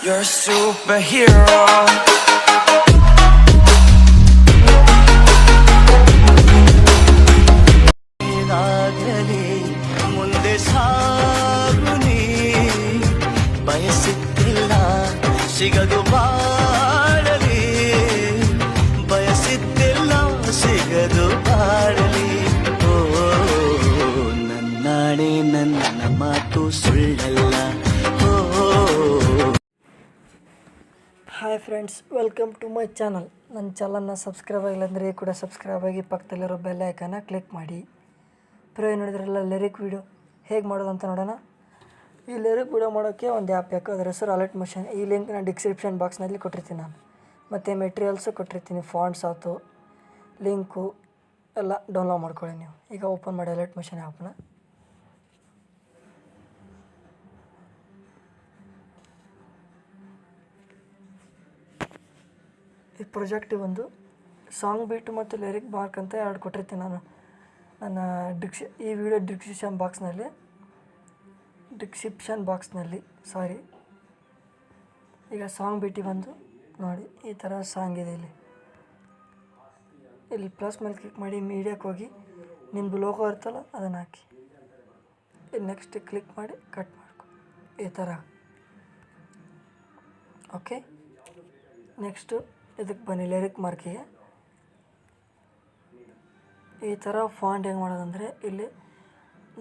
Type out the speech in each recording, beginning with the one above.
You're a superhero. ಏನಾಗಲಿ ಮುಂದೆ ಸಾಗುನಿ ಬಯಸಿದ್ದಿಲ್ಲ ಸಿಗದು ಬಾಳಲಿ ಬಯಸಿದ್ದಿಲ್ಲ ಸಿಗದು ಬಾಳಲಿ ಓ ನನ್ನಾಣೆ ನನ್ನ ಮಾತು ಸುಳ್ಳಲ್ಲ ಓ. Hi friends, welcome to my channel. ನನ್ನ ಚಾನಲ್ನ ಸಬ್ಸ್ಕ್ರೈಬ್ ಆಗಿಲ್ಲ ಅಂದರೆ ಕೂಡ ಸಬ್ಸ್ಕ್ರೈಬ್ ಆಗಿ ಪಕ್ಕದಲ್ಲಿರೋ ಬೆಲ್ ಐಕನ್ನ ಕ್ಲಿಕ್ ಮಾಡಿ. ಪ್ರೋ ನೋಡಿದ್ರಲ್ಲ ಲಿರಿಕ್ ವೀಡಿಯೋ ಹೇಗೆ ಮಾಡೋದು ಅಂತ ನೋಡೋಣ. ಈ ಲಿರಿಕ್ ವೀಡಿಯೋ ಮಾಡೋಕ್ಕೆ ಒಂದು ಆ್ಯಪ್ ಬೇಕು, ಅದರ ಹೆಸರು ಅಲರ್ಟ್ ಮೋಷನ್. ಈ ಲಿಂಕ್ ನಾನು ಡಿಸ್ಕ್ರಿಪ್ಷನ್ ಬಾಕ್ಸ್ನಲ್ಲಿ ಕೊಟ್ಟಿರ್ತೀನಿ ನಾನು, ಮತ್ತು ಮೆಟೀರಿಯಲ್ಸು ಕೊಟ್ಟಿರ್ತೀನಿ, ಫಾಂಟ್ಸ್ ಆಯ್ತು, ಲಿಂಕು ಎಲ್ಲ ಡೌನ್ಲೋಡ್ ಮಾಡ್ಕೊಳ್ಳಿ ನೀವು. ಈಗ ಓಪನ್ ಮಾಡಿ ಅಲರ್ಟ್ ಮೋಷನ್ ಆ್ಯಪ್ನ. ಈ ಪ್ರಾಜೆಕ್ಟಿಗೆ ಒಂದು ಸಾಂಗ್ ಬೀಟು ಮತ್ತು ಲಿರಿಕ್ ಮಾರ್ಕ್ ಅಂತ ಎರಡು ಕೊಟ್ಟಿರ್ತೀನಿ ನಾನು ನನ್ನ ಈ ವಿಡಿಯೋ ಡಿಸ್ಕ್ರಿಪ್ಷನ್ ಬಾಕ್ಸ್ನಲ್ಲಿ ಈಗ ಸಾಂಗ್ ಬೀಟಿ ಬಂದು ನೋಡಿ, ಈ ಥರ ಸಾಂಗ್ ಇದೆ. ಇಲ್ಲಿ ಪ್ಲಸ್ ಮೇಲೆ ಕ್ಲಿಕ್ ಮಾಡಿ ಮೀಡಿಯಾಕ್ಕೆ ಹೋಗಿ ನಿಮ್ಮದು ಲೋಗೋ ಇರ್ತಲ್ಲ ಅದನ್ನು ಹಾಕಿ, ಇಲ್ಲಿ ನೆಕ್ಸ್ಟ್ ಕ್ಲಿಕ್ ಮಾಡಿ ಕಟ್ ಮಾಡ್ಕೊ ಈ ಥರ. ಓಕೆ, ನೆಕ್ಸ್ಟು ಇದಕ್ಕೆ ಬನ್ನಿ ಲಿರಿಕ್ ಮಾರ್ಕಿಗೆ. ಈ ಥರ ಫಾಂಟ್ ಹೆಂಗೆ ಮಾಡೋದಂದರೆ, ಇಲ್ಲಿ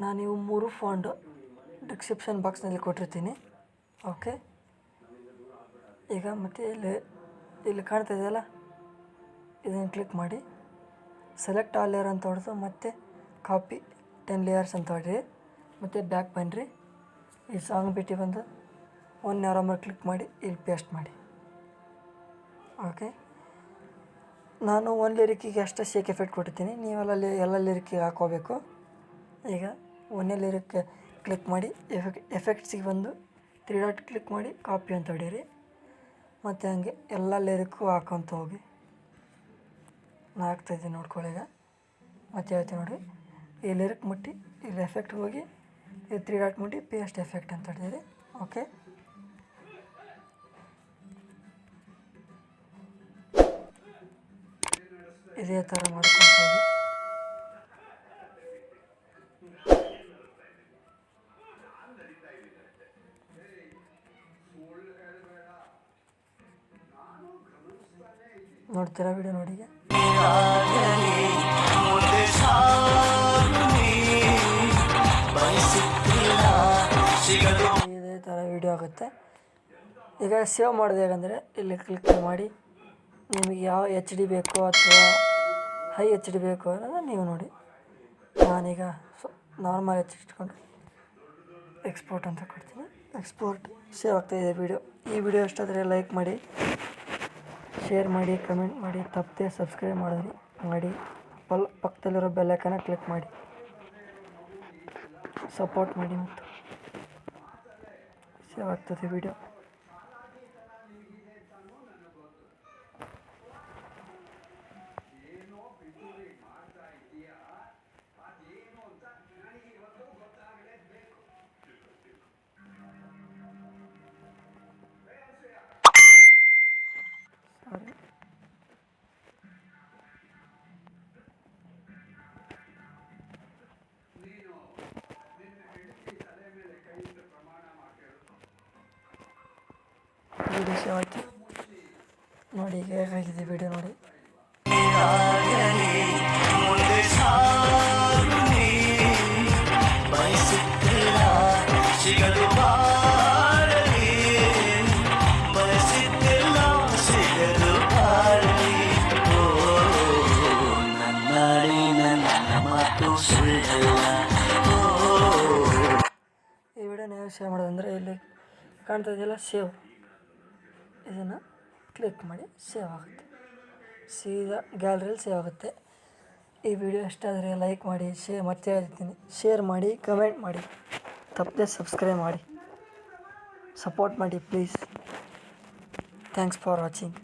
ನಾನು ಇವು 3 ಫಾಂಟ್ ಡಿಸ್ಕ್ರಿಪ್ಷನ್ ಬಾಕ್ಸ್ನಲ್ಲಿ ಕೊಟ್ಟಿರ್ತೀನಿ. ಓಕೆ, ಈಗ ಮತ್ತು ಇಲ್ಲಿ ಕಾಣ್ತಾ ಇದೆಯಲ್ಲ, ಇದನ್ನು ಕ್ಲಿಕ್ ಮಾಡಿ ಸೆಲೆಕ್ಟ್ ಆಲ್ ಲೇಯರ್ ಅಂತ ಹೊಡೆದು ಮತ್ತೆ ಕಾಪಿ 10 ಲೇಯರ್ಸ್ ಅಂತ ಹೊಡ್ರಿ, ಮತ್ತು ಬ್ಯಾಕ್ ಬನ್ನಿರಿ. ಈ ಸಾಂಗ್ ಬಿಟ್ಟು ಬಂದು 1 ನೇರ ಮೇಲೆ ಕ್ಲಿಕ್ ಮಾಡಿ ಇಲ್ಲಿ ಪೇಸ್ಟ್ ಮಾಡಿ. ಓಕೆ, ನಾನು 1 ಲಿರಿಕಿಗೆ ಅಷ್ಟೇ ಶೇಕ್ ಎಫೆಕ್ಟ್ ಕೊಟ್ಟಿರ್ತೀನಿ, ನೀವೆಲ್ಲ ಎಲ್ಲ ಲಿರಿಕಿಗೆ ಹಾಕೋಬೇಕು. ಈಗ 1ನೇ ಲಿರಿಕ್ ಕ್ಲಿಕ್ ಮಾಡಿ ಎಫೆಕ್ಟ್ಸಿಗೆ ಬಂದು 3 ಡಾಟ್ ಕ್ಲಿಕ್ ಮಾಡಿ ಕಾಪಿ ಅಂತ ಹೊಡೀರಿ, ಮತ್ತು ಹಂಗೆ ಎಲ್ಲ ಲಿರಿಕ್ಕು ಹಾಕೊತ ಹೋಗಿ. ನಾನು ಹಾಕ್ತಾಯಿದ್ದೀನಿ ನೋಡ್ಕೊಳ್ಳಿ. ಈಗ ಮತ್ತೆ ಹೇಳ್ತೀನಿ ನೋಡಿ, ಈ ಲಿರಿಕ್ ಮುಟ್ಟಿ ಇಲ್ಲಿ ಎಫೆಕ್ಟ್ಗೆ ಹೋಗಿ ಈ 3 ಡಾಟ್ ಮುಟ್ಟಿ ಪೇಸ್ಟ್ ಎಫೆಕ್ಟ್ ಅಂತ ಹೊಡೆದಿರಿ. ಓಕೆ, ಇದೇ ಥರ ಮಾಡ್ಕೊಂಡು ಹೋಗಿ. ನೋಡ್ತೀರಾ ವಿಡಿಯೋ ನೋಡಿ. ಇದೇ ಥರ ವಿಡಿಯೋ ಆಗುತ್ತೆ. ಈಗ ಸೇವ್ ಮಾಡೋದು ಹೇಗಂದರೆ, ಇಲ್ಲಿ ಕ್ಲಿಕ್ ಮಾಡಿ ನಿಮಗೆ ಯಾವ HD ಬೇಕು ಅಥವಾ ಹೈ HD ಬೇಕು ಅನ್ನೋದು ನೀವು ನೋಡಿ. ನಾನೀಗ ನಾರ್ಮಲ್ HD ಇಟ್ಕೊಂಡು ಎಕ್ಸ್ಪೋರ್ಟ್ ಅಂತ ಕೊಡ್ತೀನಿ. ಎಕ್ಸ್ಪೋರ್ಟ್ ಸೇವ್ ಆಗ್ತಾಯಿದೆ ವಿಡಿಯೋ. ಈ ವಿಡಿಯೋ ಇಷ್ಟಾದರೆ ಲೈಕ್ ಮಾಡಿ, ಶೇರ್ ಮಾಡಿ, ಕಮೆಂಟ್ ಮಾಡಿ, ತಪ್ಪದೆ ಸಬ್ಸ್ಕ್ರೈಬ್ ಮಾಡಿ ಪಕ್ಕದಲ್ಲಿರೋ ಬೆಲ್ ಐಕನ್ನ ಕ್ಲಿಕ್ ಮಾಡಿ ಸಪೋರ್ಟ್ ಮಾಡಿ, ಮತ್ತು ಸೇವ್ ಆಗ್ತದೆ ವಿಡಿಯೋ. ವಿಡಿಯೋ ಸೇವ್ ಆಯ್ತು ನೋಡಿ. ಈಗ ಹೇಗಾಗಿದೆ ವಿಡಿಯೋ ನೋಡಿ. ಈ ವಿಡಿಯೋನ ಹೇಗೆ ಸೇವ್ ಮಾಡೋದಂದರೆ, ಇಲ್ಲಿ ಕಾಣ್ತಾ ಇದೆಯಲ್ಲ ಸೇವ್, ಇದನ್ನು ಕ್ಲಿಕ್ ಮಾಡಿ ಸೇವ್ ಆಗುತ್ತೆ. ಸೀದಾ ಗ್ಯಾಲರಿಯಲ್ಲಿ ಸೇವ್ ಆಗುತ್ತೆ. ಈ ವಿಡಿಯೋ ಇಷ್ಟ ಆದರೆ ಲೈಕ್ ಮಾಡಿ, ಮತ್ತೆ ಹೇಳ್ತೀನಿ, ಶೇರ್ ಮಾಡಿ, ಕಮೆಂಟ್ ಮಾಡಿ, ತಪ್ಪದೆ ಸಬ್ಸ್ಕ್ರೈಬ್ ಮಾಡಿ, ಸಪೋರ್ಟ್ ಮಾಡಿ ಪ್ಲೀಸ್. Thanks for watching.